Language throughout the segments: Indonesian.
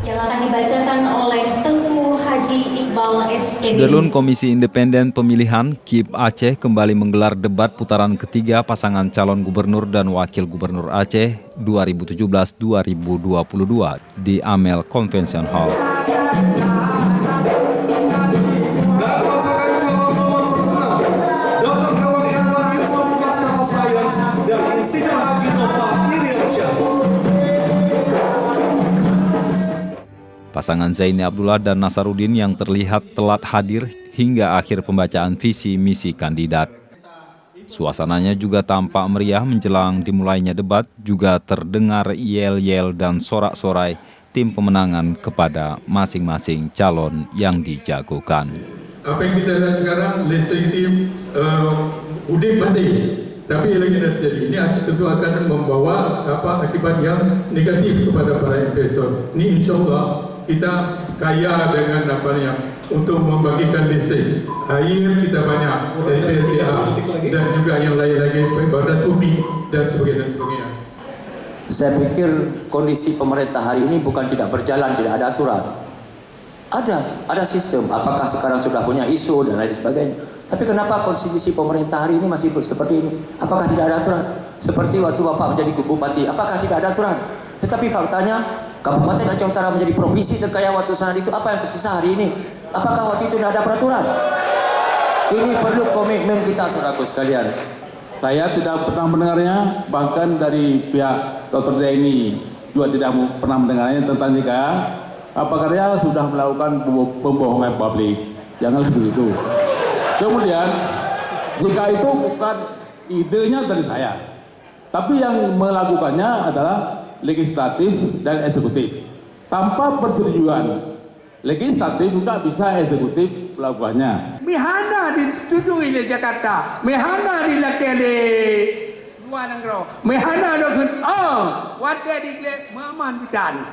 yang akan dibacakan oleh Tengku Haji Iqbal SPD. Sudarlun Komisi Independen Pemilihan KIP Aceh kembali menggelar debat putaran ketiga pasangan calon gubernur dan wakil gubernur Aceh 2017-2022 di Amel Convention Hall. Pasangan Zaini Abdullah dan Nasaruddin yang terlihat telat hadir hingga akhir pembacaan visi misi kandidat. Suasananya juga tampak meriah menjelang dimulainya debat, juga terdengar yel-yel dan sorak-sorai tim pemenangan kepada masing-masing calon yang dijagokan. Apa yang kita lihat sekarang, legislatif udah penting, tapi lagi nanti terjadi. Ini tentu akan membawa akibat yang negatif kepada para investor. Ini insya Allah kita kaya dengan untuk membagikan listrik. Air kita banyak dari PLTA dan juga yang lain lagi, batas bumi dan sebagainya. Saya pikir kondisi pemerintah hari ini bukan tidak berjalan, tidak ada aturan. Ada sistem, apakah sekarang sudah punya isu dan lain sebagainya. Tapi kenapa konstitusi pemerintah hari ini masih seperti ini? Apakah tidak ada aturan? Seperti waktu Bapak menjadi bupati, apakah tidak ada aturan? Tetapi faktanya, Kabupaten Aceh Utara menjadi provinsi terkaya waktu saat itu, apa yang tersisa hari ini? Apakah waktu itu tidak ada peraturan? Ini perlu komitmen kita, saudaraku sekalian. Saya tidak pernah mendengarnya, bahkan dari pihak Dr. Zaini juga tidak pernah mendengarnya tentang jika apakah dia sudah melakukan pembohongan publik. Janganlah begitu. Kemudian, jika itu bukan idenya dari saya, tapi yang melakukannya adalah legislatif dan eksekutif. Tanpa persetujuan legislatif nggak bisa eksekutif melakukannya. Mihana disetujui oleh Jakarta, mihana dilakili oleh luar negara, mihana dokun wadah diklik Muhammad Bidan.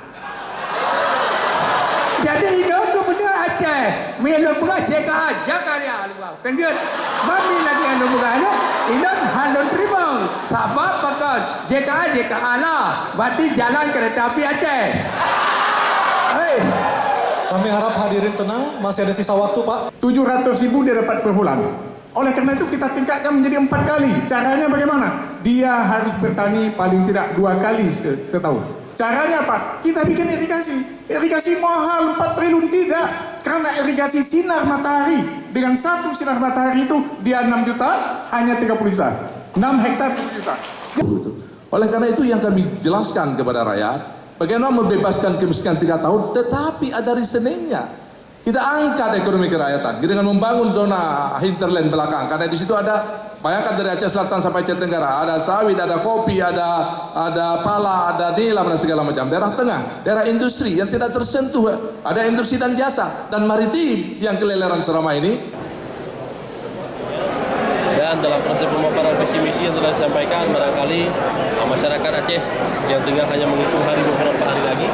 Jadi itu kemudian Aceh, milo buka JKA Jakarta luar. Tengok, mami lagi anu buka ada, ini halon terima. Sabab pakai JKA lah, berarti jalan kereta api Aceh. Hei, kami harap hadirin tenang, masih ada sisa waktu Pak. 700.000 dia dapat per bulan. Oleh karena itu kita tingkatkan menjadi 4 kali. Caranya bagaimana? Dia harus bertani paling tidak 2 kali setahun. Caranya apa? Kita bikin irigasi. Irigasi mahal 4 triliun tidak. Sekarang ada irigasi sinar matahari. Dengan 1 sinar matahari itu dia 6 juta, hanya 30 juta. 6 hektar 7 juta. Oleh karena itu yang kami jelaskan kepada rakyat, bagaimana membebaskan kemiskinan 3 tahun, tetapi ada reasoningnya. Kita angkat ekonomi kerakyatan dengan membangun zona hinterland belakang, karena di situ ada, bayangkan dari Aceh Selatan sampai Aceh Tenggara, ada sawit, ada kopi, ada pala, ada nilam dan segala macam. Daerah tengah, daerah industri yang tidak tersentuh, ada industri dan jasa dan maritim yang keleleran selama ini. Dan dalam proses pemaparan visi misi yang telah disampaikan, barangkali masyarakat Aceh yang tinggal hanya menghitung hari beberapa hari lagi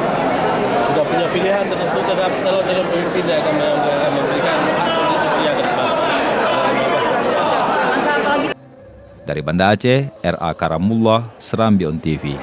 sudah punya pilihan tertentu terhadap calon pemimpin yang akan memberikan hak konstitusi yang kedepan. Dari Banda Aceh, R.A. Karamullah, Serambion TV.